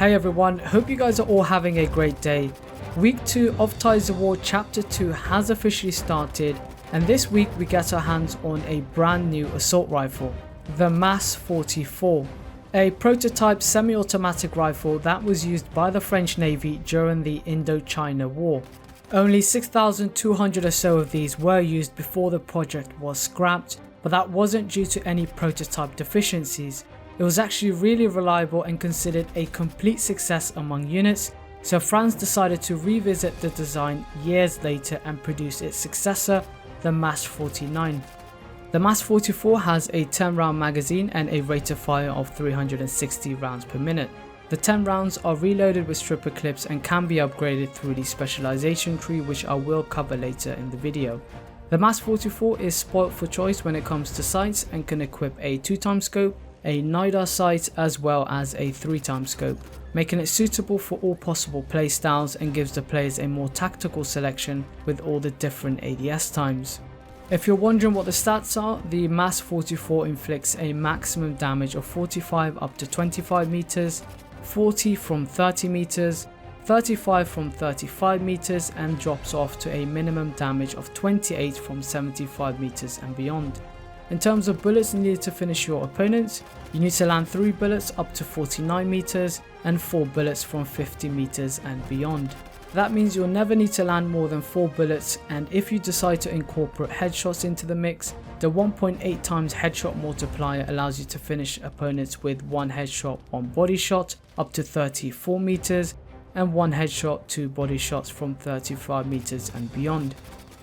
Hey everyone, hope you guys are all having a great day. Week 2 of Untitled Chapter 2 has officially started, and this week we get our hands on a brand new assault rifle, the MAS-44, a prototype semi-automatic rifle that was used by the French Navy during the Indochina War. Only 6,200 or so of these were used before the project was scrapped, but that wasn't due to any prototype deficiencies. It was actually really reliable and considered a complete success among units, so France decided to revisit the design years later and produce its successor, the MAS-49. The MAS-44 has a 10-round magazine and a rate of fire of 360 rounds per minute. The 10 rounds are reloaded with stripper clips and can be upgraded through the specialization tree, which I will cover later in the video. The MAS-44 is spoilt for choice when it comes to sights and can equip a 2x scope, a NIDAR sight as well as a 3x scope, making it suitable for all possible playstyles and gives the players a more tactical selection with all the different ADS times. If you're wondering what the stats are, the MAS-44 inflicts a maximum damage of 45 up to 25 meters, 40 from 30 meters, 35 from 35 meters and drops off to a minimum damage of 28 from 75 meters and beyond. In terms of bullets needed to finish your opponents, you need to land 3 bullets up to 49 meters and 4 bullets from 50 meters and beyond. That means you'll never need to land more than 4 bullets, and if you decide to incorporate headshots into the mix, the 1.8 times headshot multiplier allows you to finish opponents with 1 headshot 1 body shot up to 34 meters and 1 headshot 2 body shots from 35 meters and beyond.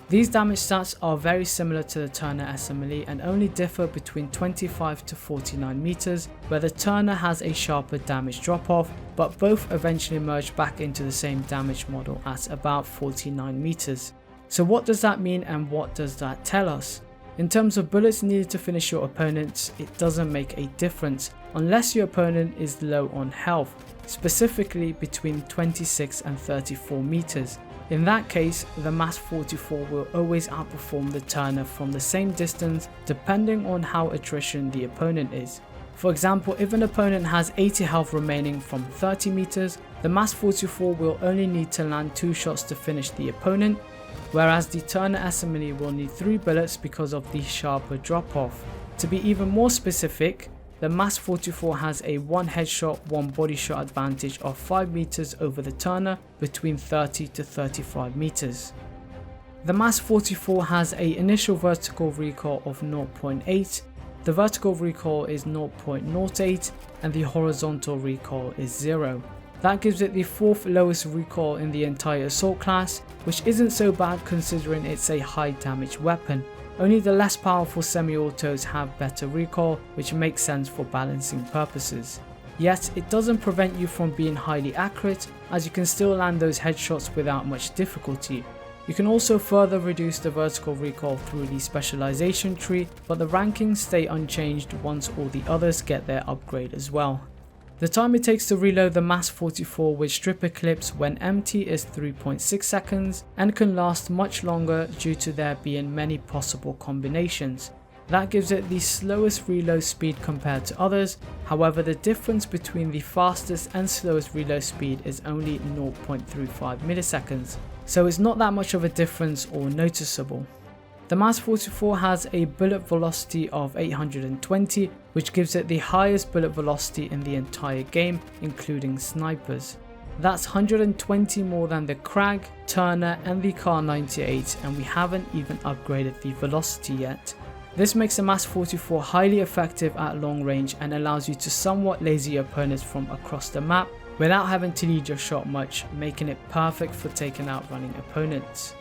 These damage stats are very similar to the Turner SMLE and only differ between 25 to 49 meters, where the Turner has a sharper damage drop off, but both eventually merge back into the same damage model at about 49 meters. So what does that mean and what does that tell us? In terms of bullets needed to finish your opponents, it doesn't make a difference unless your opponent is low on health, specifically between 26 and 34 meters. In that case, the MAS-44 will always outperform the Turner from the same distance depending on how attrition the opponent is. For example, if an opponent has 80 health remaining from 30 meters, the MAS-44 will only need to land 2 shots to finish the opponent, whereas the Turner SMLE will need 3 bullets because of the sharper drop off. To be even more specific, the MAS-44 has a 1 headshot 1 body shot advantage of 5 meters over the Turner between 30 to 35 meters. The MAS-44 has an initial vertical recoil of 0.8, the vertical recoil is 0.08 and the horizontal recoil is 0. That gives it the 4th lowest recoil in the entire assault class, which isn't so bad considering it's a high damage weapon. Only the less powerful semi-autos have better recoil, which makes sense for balancing purposes. Yet it doesn't prevent you from being highly accurate, as you can still land those headshots without much difficulty. You can also further reduce the vertical recoil through the specialization tree, but the rankings stay unchanged once all the others get their upgrade as well. The time it takes to reload the MAS-44 with stripper clips when empty is 3.6 seconds and can last much longer due to there being many possible combinations. That gives it the slowest reload speed compared to others, however the difference between the fastest and slowest reload speed is only 0.35 milliseconds, so it's not that much of a difference or noticeable. The MAS-44 has a bullet velocity of 820, which gives it the highest bullet velocity in the entire game, including snipers. That's 120 more than the Krag, Turner and the Kar 98, and we haven't even upgraded the velocity yet. This makes the MAS-44 highly effective at long range and allows you to somewhat lazy opponents from across the map without having to lead your shot much, making it perfect for taking out running opponents.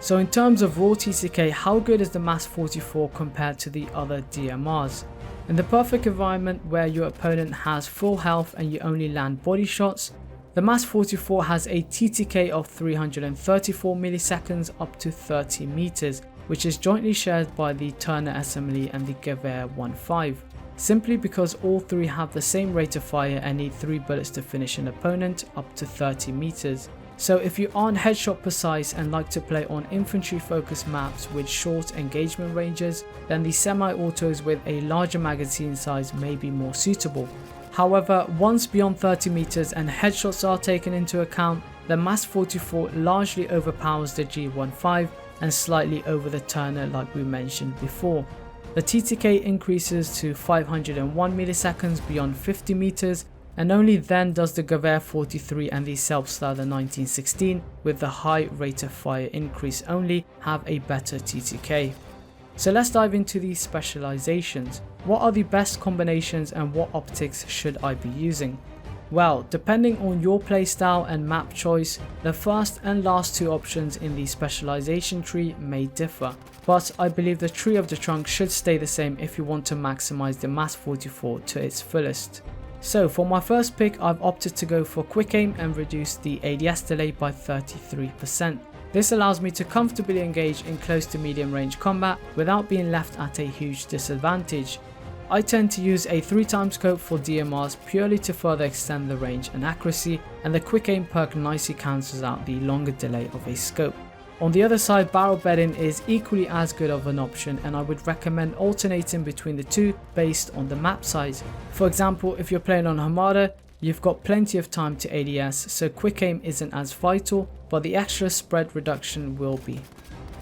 So in terms of raw TTK, how good is the MAS-44 compared to the other DMRs? In the perfect environment where your opponent has full health and you only land body shots, the MAS-44 has a TTK of 334 milliseconds up to 30 meters, which is jointly shared by the Turner SMLE and the Gewehr 1.5, simply because all 3 have the same rate of fire and need 3 bullets to finish an opponent up to 30 meters. So if you aren't headshot precise and like to play on infantry focused maps with short engagement ranges, then the semi-autos with a larger magazine size may be more suitable. However, once beyond 30 meters and headshots are taken into account, the MAS 44 largely overpowers the G15 and slightly over the Turner like we mentioned before. The TTK increases to 501 milliseconds beyond 50 meters, and only then does the Gewehr 43 and the Selbstlader 1916 with the high rate of fire increase only have a better TTK. So let's dive into these specializations. What are the best combinations and what optics should I be using? Well, depending on your playstyle and map choice, the first and last two options in the specialization tree may differ, but I believe the tree of the trunk should stay the same if you want to maximize the MAS 44 to its fullest. So for my first pick, I've opted to go for quick aim and reduce the ADS delay by 33%. This allows me to comfortably engage in close to medium range combat without being left at a huge disadvantage. I tend to use a 3x scope for DMRs purely to further extend the range and accuracy, and the quick aim perk nicely cancels out the longer delay of a scope. On the other side, barrel bedding is equally as good of an option, and I would recommend alternating between the two based on the map size. For example, if you're playing on Hamada, you've got plenty of time to ADS, so quick aim isn't as vital, but the extra spread reduction will be.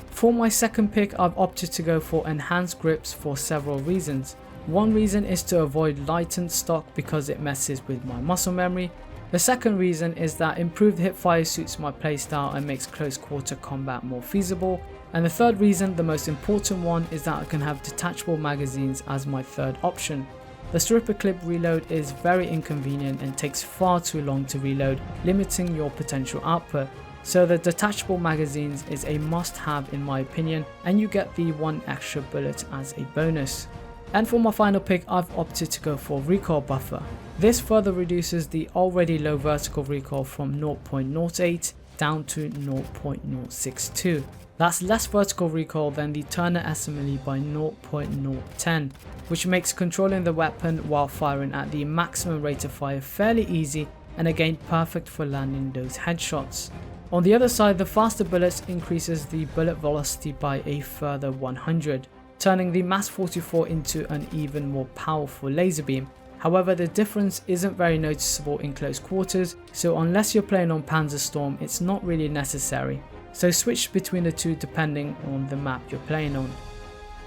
For my second pick, I've opted to go for enhanced grips for several reasons. One reason is to avoid lightened stock because it messes with my muscle memory. The second reason is that improved hipfire suits my playstyle and makes close quarter combat more feasible. And the third reason, the most important one, is that I can have detachable magazines as my third option. The stripper clip reload is very inconvenient and takes far too long to reload, limiting your potential output. So the detachable magazines is a must-have in my opinion, and you get the one extra bullet as a bonus. And for my final pick, I've opted to go for recoil buffer. This further reduces the already low vertical recoil from 0.08 down to 0.062. That's less vertical recoil than the Turner SMLE by 0.010, which makes controlling the weapon while firing at the maximum rate of fire fairly easy and again perfect for landing those headshots. On the other side, the faster bullets increases the bullet velocity by a further 100. Turning the MAS 44 into an even more powerful laser beam. However, the difference isn't very noticeable in close quarters, so unless you're playing on Panzerstorm, it's not really necessary. So switch between the two depending on the map you're playing on.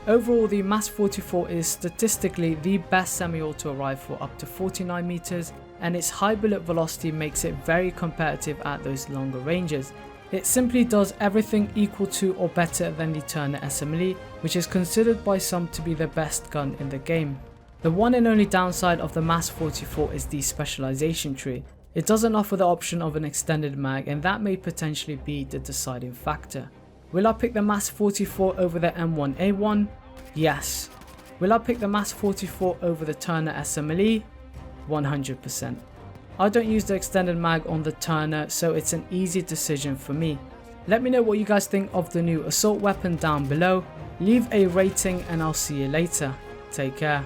Overall, the MAS 44 is statistically the best semi-auto rifle up to 49 meters, and its high bullet velocity makes it very competitive at those longer ranges. It simply does everything equal to or better than the Turner SMLE, which is considered by some to be the best gun in the game. The one and only downside of the MAS 44 is the specialization tree. It doesn't offer the option of an extended mag, and that may potentially be the deciding factor. Will I pick the MAS 44 over the M1A1? Yes. Will I pick the MAS 44 over the Turner SMLE? 100%. I don't use the extended mag on the Turner, so it's an easy decision for me. Let me know what you guys think of the new assault weapon down below. Leave a rating and I'll see you later. Take care.